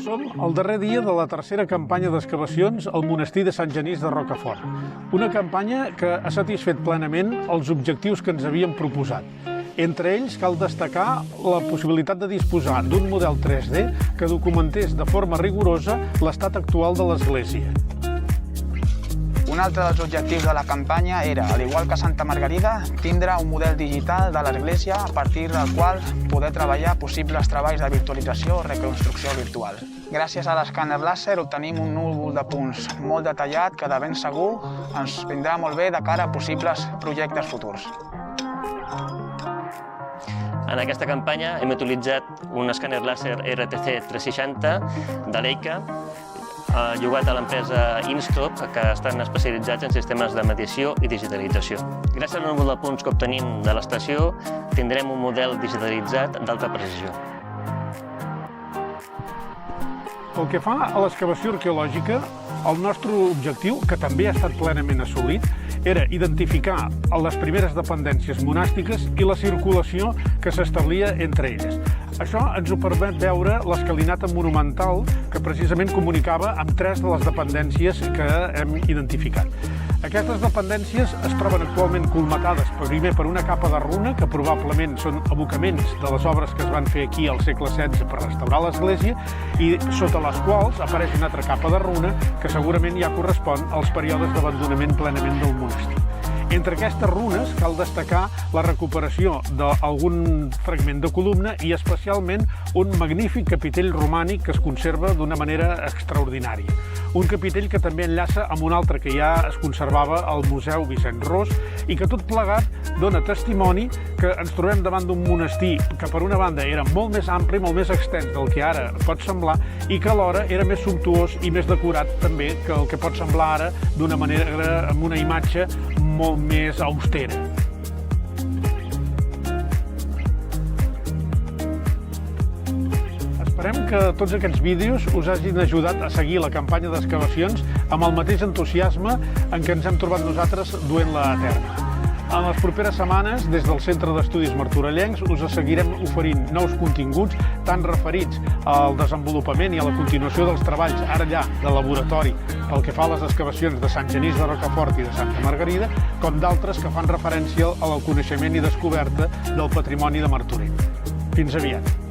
Som al darrer dia de la tercera campanya d'excavacions al monestir de Sant Genís de Rocafort. Una campanya que ha satisfet plenament els objectius que ens havíem proposat. Entre ells cal destacar la possibilitat de disposar d'un model 3D que documentés de forma rigorosa l'estat actual de l'església. Un altre dels objectius de la campanya era, al igual que Santa Margarida, tindre un model digital de l'església a partir del qual poder treballar possibles treballs de virtualització o reconstrucció virtual. Gràcies a l'escàner làser obtenim un núvol de punts molt detallat que de ben segur ens vindrà molt bé de cara a possibles projectes futurs. En aquesta campanya hem utilitzat un escàner làser RTC 360 de Leica, llogat a l'empresa Instop, que estan especialitzats en sistemes de mediació i digitalització. Gràcies al núvol de punts que obtenim de l'estació, tindrem un model digitalitzat d'alta precisió. Pel que fa a l'excavació arqueològica, el nostre objectiu, que també ha estat plenament assolit, era identificar les primeres dependències monàstiques i la circulació que s'establia entre elles. Això ens ho permet veure l'escalinata monumental que precisament comunicava amb 3 de les dependències que hem identificat. Aquestes dependències es troben actualment colmatades primer per una capa de runa, que probablement són abocaments de les obres que es van fer aquí al segle XVI per restaurar l'església, i sota les quals apareix una altra capa de runa que segurament ja correspon als períodes d'abandonament plenament del monestir. Entre aquestes runes cal destacar la recuperació d'algun fragment de columna i especialment un magnífic capitell romànic que es conserva d'una manera extraordinària. Un capitell que també enllaça amb un altre que ja es conservava al Museu Vicent Ros i que tot plegat dona testimoni que ens trobem davant d'un monestir que per una banda era molt més ampli, molt més extens del que ara pot semblar i que alhora era més sumptuós i més decorat també que el que pot semblar ara d'una manera, amb una imatge molt més austera. Esperem que tots aquests vídeos us hagin ajudat a seguir la campanya d'excavacions amb el mateix entusiasme en què ens hem trobat nosaltres duent-la a terme. En les properes setmanes, des del Centre d'Estudis Martorellencs, us seguirem oferint nous continguts tant referits al desenvolupament i a la continuació dels treballs, ara ja, de laboratori, pel que fa a les excavacions de Sant Genís de Rocafort i de Santa Margarida, com d'altres que fan referència al coneixement i descoberta del patrimoni de Martorell. Fins aviat!